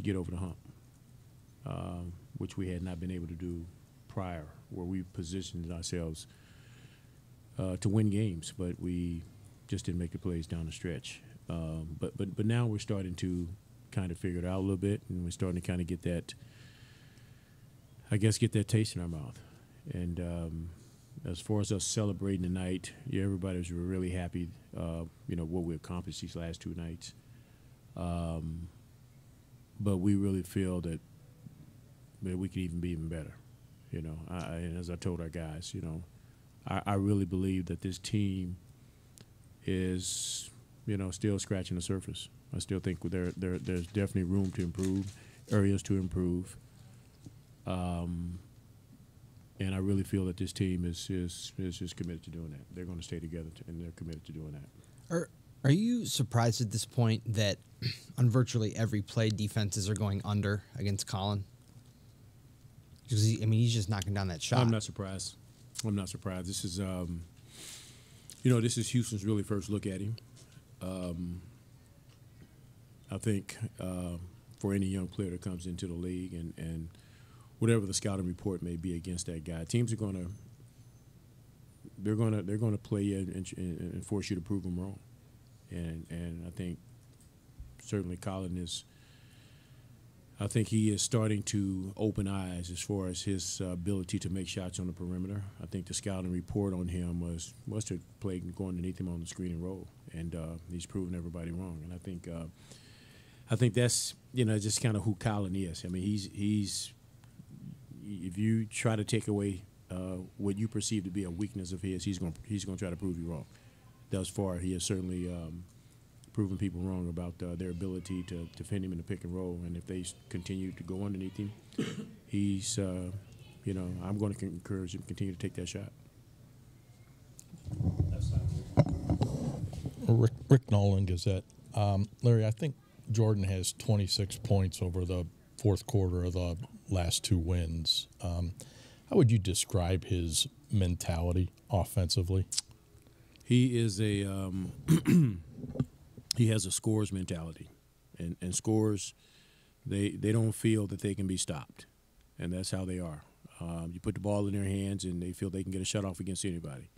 to get over the hump, which we had not been able to do prior, where we positioned ourselves to win games, but we just didn't make the plays down the stretch. But now we're starting to kind of figure it out a little bit, and we're starting to kind of get that, I guess, get that taste in our mouth. And as far as us celebrating tonight, yeah, everybody was really happy, what we accomplished these last two nights. But we really feel that we could even be even better. And as I told our guys, I really believe that this team is, still scratching the surface. I still think there's definitely room to improve, areas to improve. And I really feel that this team is just committed to doing that. They're going to stay together, and they're committed to doing that. Are you surprised at this point that on virtually every play defenses are going under against Colin? Because he's just knocking down that shot. I'm not surprised. This is, this is Houston's really first look at him. I think for any young player that comes into the league and whatever the scouting report may be against that guy, teams are going to play you and force you to prove them wrong. And I think certainly Colin is. I think he is starting to open eyes as far as his ability to make shots on the perimeter. I think the scouting report on him was to play going underneath him on the screen and roll, and he's proven everybody wrong. And I think that's just kind of who Colin is. I mean, he's if you try to take away what you perceive to be a weakness of his, he's going to try to prove you wrong. Thus far, he has certainly proven people wrong about their ability to defend him in the pick and roll. And if they continue to go underneath him, he's, I'm going to encourage him to continue to take that shot. Rick Nolan, Gazette. Larry, I think Jordan has 26 points over the fourth quarter of the last two wins. How would you describe his mentality offensively? He is he has a scorer's mentality, and scorers, they don't feel that they can be stopped, and that's how they are. You put the ball in their hands, and they feel they can get a shut off against anybody.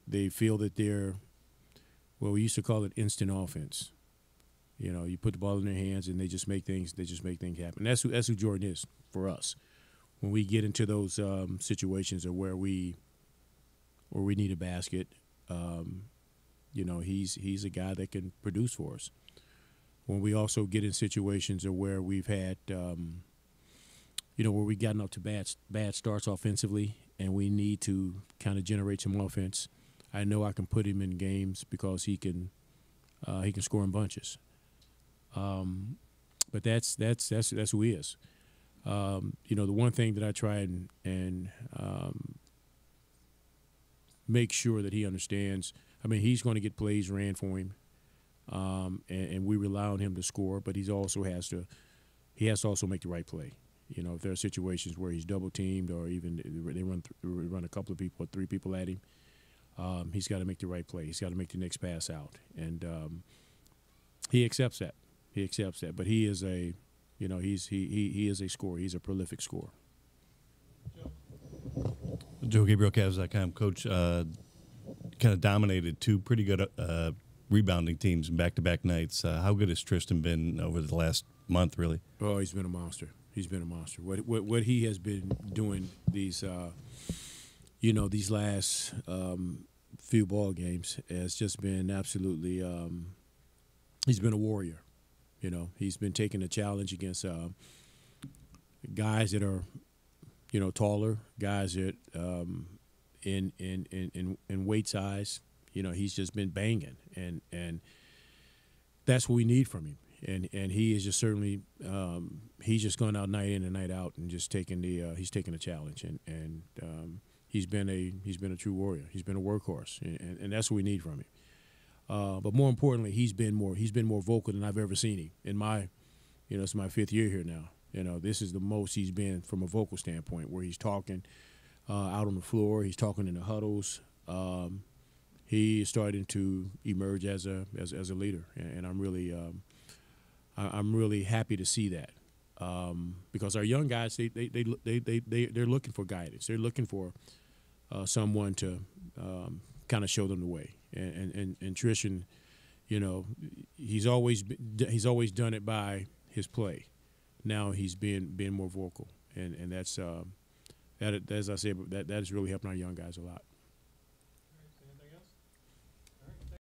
They feel that they're, we used to call it instant offense. You put the ball in their hands, and they just make things happen. That's who Jordan is for us. When we get into those situations of where we need a basket, he's a guy that can produce for us. When we also get in situations of where we've had, where we've gotten up to bad starts offensively, and we need to kind of generate some offense, I know I can put him in games because he can score in bunches. But that's who he is. The one thing that I try and make sure that he understands. I mean, he's going to get plays ran for him, and we rely on him to score. But he has to also make the right play. If there are situations where he's double teamed or even they run a couple of people or three people at him, he's got to make the right play. He's got to make the next pass out, and he accepts that. But he is he is a scorer. He's a prolific scorer. Joe Gabriel, Cavs.com. Coach kind of dominated two pretty good rebounding teams in back-to-back nights. How good has Tristan been over the last month, really? Oh, he's been a monster. What he has been doing these last few ball games has just been absolutely. He's been a warrior. He's been taking a challenge against guys that are, taller, guys that in weight size. He's just been banging, and that's what we need from him. And he is just certainly he's just gone out night in and night out and just taking he's taking the challenge, and he's been a true warrior. He's been a workhorse, and that's what we need from him. But more importantly, he's been more vocal than I've ever seen him in my, it's my fifth year here now. This is the most he's been from a vocal standpoint, where he's talking out on the floor, he's talking in the huddles. He is starting to emerge as a leader, and I'm really I'm really happy to see that because our young guys they're looking for guidance. They're looking for someone to kind of show them the way. And Trishan, you know, he's always done it by his play. Now he's being more vocal, and that's that, as I said, that is really helping our young guys a lot.